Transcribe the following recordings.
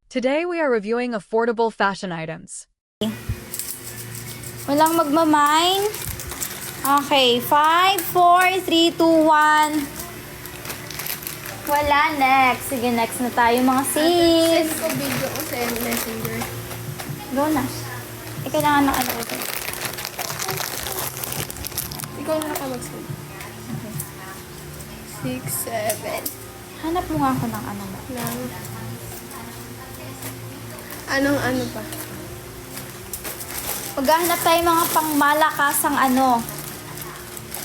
Today we are reviewing affordable fashion items. Walang magmamine. Okay, 5, 4, 3, 2, 1. Wala, next. Sige, next na tayo mga sis. Send ko video ko sa Messenger. Go na. Kailangan ng ano ko. Ikaw na nakabag-send. 6, 7. Hanap mo nga ako ng ano mo. Lang. Anong ano pa? Maghahanap tayo mga pangmalakasang ano.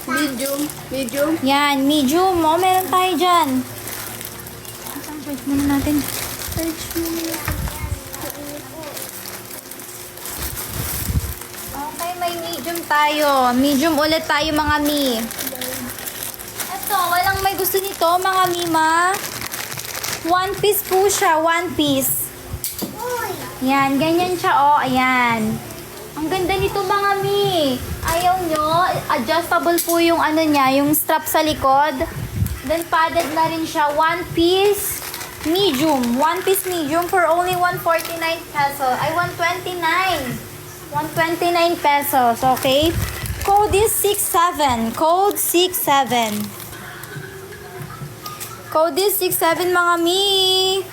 Medium. Medium. Yan, medium. O, meron tayo dyan. Search muna natin. Search mo. Okay, may medium tayo. Medium ulit tayo mga mi. Ito, walang may gusto nito mga mima. One piece po siya, one piece. Yan, ganyan siya oh, ayan. Ang ganda nito mga mi. Ayaw nyo, adjustable po yung ano niya, yung strap sa likod. Then padded na rin siya, one piece medium. One piece medium for only 149 pesos. Ay, 129. 129 pesos, okay? Code is 67. Code 67. Code is 67 mga mi.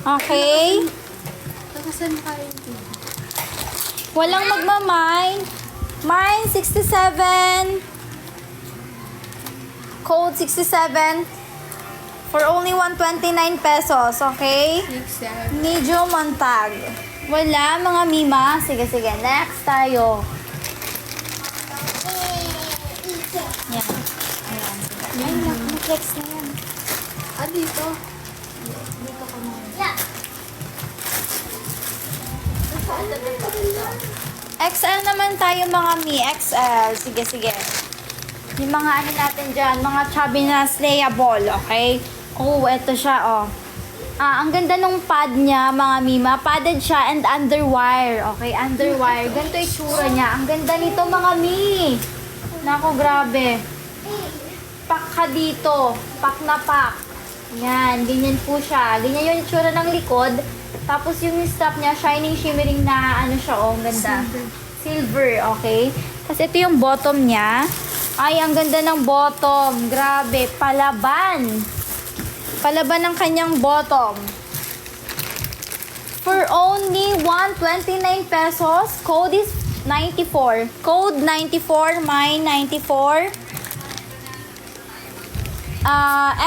Okay? Nakasan ka rin dito. Walang magmamine. Mine 67. Code 67. For only 129 pesos, okay? 6, 7. Medium on tag. Wala mga mima. Sige, sige. Next tayo. Yan. Ayan. Ay, nag-flex na yan. Ah, dito. Dito ka muna. XL naman tayo mga mi. XL. Sige, sige. Yung mga ano natin dyan, mga chubby na slayable, okay? Oh, eto siya, oh. Ang ganda nung pad niya, mga mima. Padded siya and underwire, okay? Underwire. Ganito yung tsura niya. Ang ganda nito, mga mi. Nako, grabe. Pak ka dito. Pak na pak. Yan, ganyan po siya. Ganyan yung tsura ng likod. Tapos yung strap niya, shining, shimmering na ano siya, oh, ang ganda. Silver, okay? Tapos ito yung bottom niya. Ay, ang ganda ng bottom. Grabe, palaban. Palaban ng kanyang bottom. For only 129 pesos. Code is 94. Code 94, mine 94.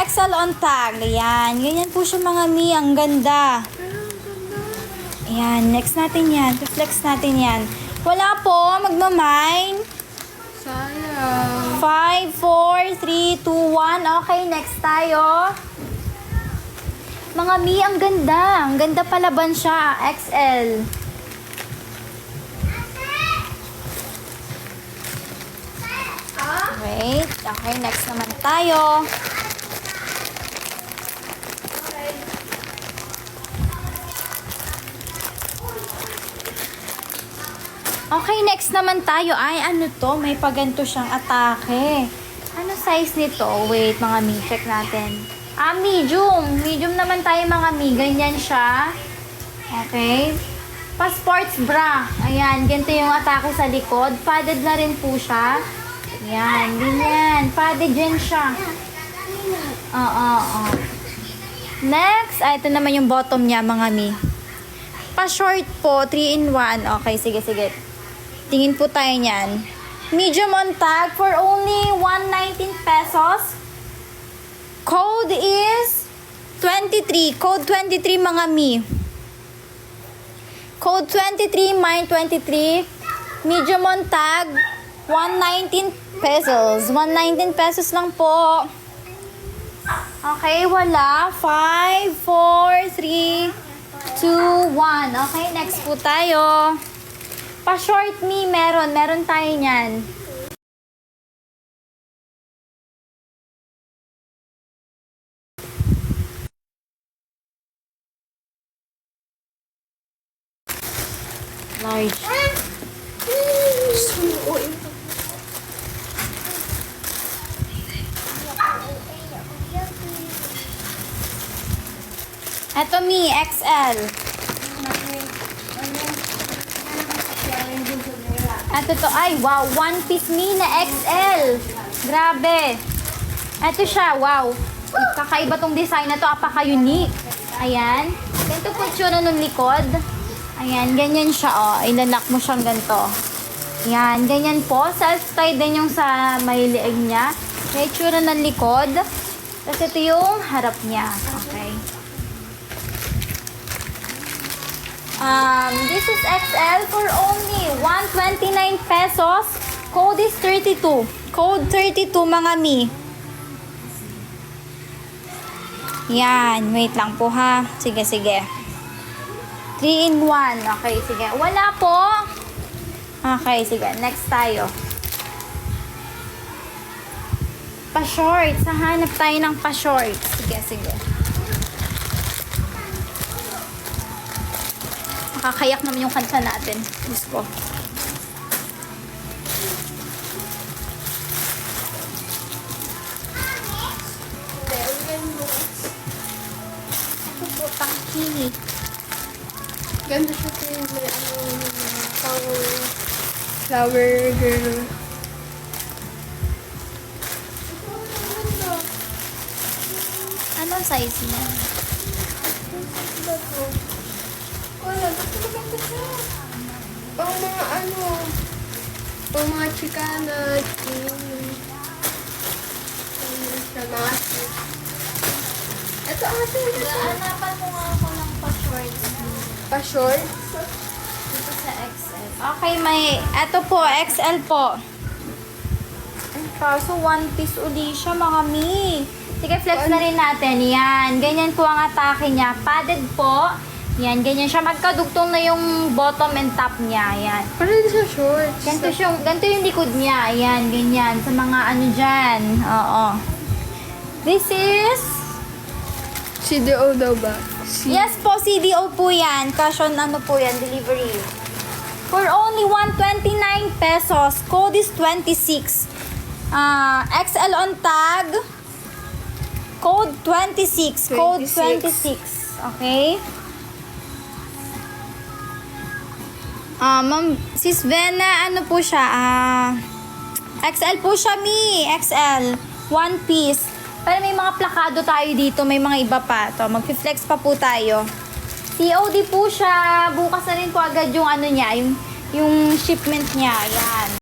XL on tag. Ayan. Ganyan po siya mga mi. Ang ganda. Ayan. Next natin yan. Flex natin yan. Wala po. Magmamine. Sayang. 5, 4, 3, 2, 1. Okay, next tayo. Mga mi, ang ganda. Ang ganda palaban siya. XL. Wait. Okay, next naman tayo. Okay, next naman tayo. Ay, ano to? May paganto siyang atake. Ano size nito? Wait, mga mi. Check natin. Medium. Medium naman tayo, mga mi. Ganyan siya. Okay. Pa-sports bra. Ayan, ganito yung atake sa likod. Padded na rin po siya. Ayan, ganyan. Padded din siya. Next, ito naman yung bottom niya, mga mi. Pa-short po, 3-in-1. Okay, sige, sige. Tingin po tayo niyan. Medium on tag for only 119 pesos. Code is 23. Code 23 mga mi. Code 23, mine 23. Medium on tag, 119 pesos. 119 pesos lang po. Okay, wala. 5, 4, 3, 2, 1. Okay, next po tayo. Pa-short me, meron. Meron tayo niyan. Large. Eto, Mi, XL. Eto to, ay, wow, one piece Mi na XL. Grabe. Eto siya, wow. Kakaiba tong design na to, apaka-unique. Ayan. Ganito po tsura ng likod. Ayan, ganyan siya, oh. Ilalak mo siyang ganito. Ayan, ganyan po. Self-tie din yung sa may liig niya. May tsura ng likod. Tapos ito yung harap niya. Okay. This is XL for only 129 pesos. Code is 32. Code 32, mga Mi. Yan. Wait lang po, ha. Sige, sige. 3 in 1. Okay, sige. Wala po. Okay, sige. Next tayo. Pa-shorts. Hanap tayo ng pa-shorts. Sige, sige. Makakayak naman yung kanta natin. Diyos ko. Ito po, tangki. Ganda siya po yung may flower girl. Anong size mo? Wala, maganda siya. Pang mga pang mga chikana, shamasi. Ito ate, Hanapan mo nga ako ng pa-shorts. pa-short. Dito sa XL. Okay, may... Eto po, XL po. Kaso one piece uli siya, mga Mi. Sige, flex na rin natin. Yan. Ganyan po ang atake niya. Padded po. Yan, ganyan siya. Magkadugtong na yung bottom and top niya. Yan. Parang siya shorts. Ganito yung likod niya. Ayan, ganyan. Sa mga ano dyan. Oo. This is... CDO daw ba? Yes po, CDO po yan. Cash on ano po yan, delivery. For only 129 pesos. Code is 26. XL on tag. Code 26. Code 26. Okay? Ma'am, Sis Vena, ano po siya? XL po siya, Mi. XL. One piece. Pero may mga plakado tayo dito. May mga iba pa. To, mag-flex pa po tayo. COD po siya. Bukas na rin po agad yung ano niya. Yung shipment niya. Yan.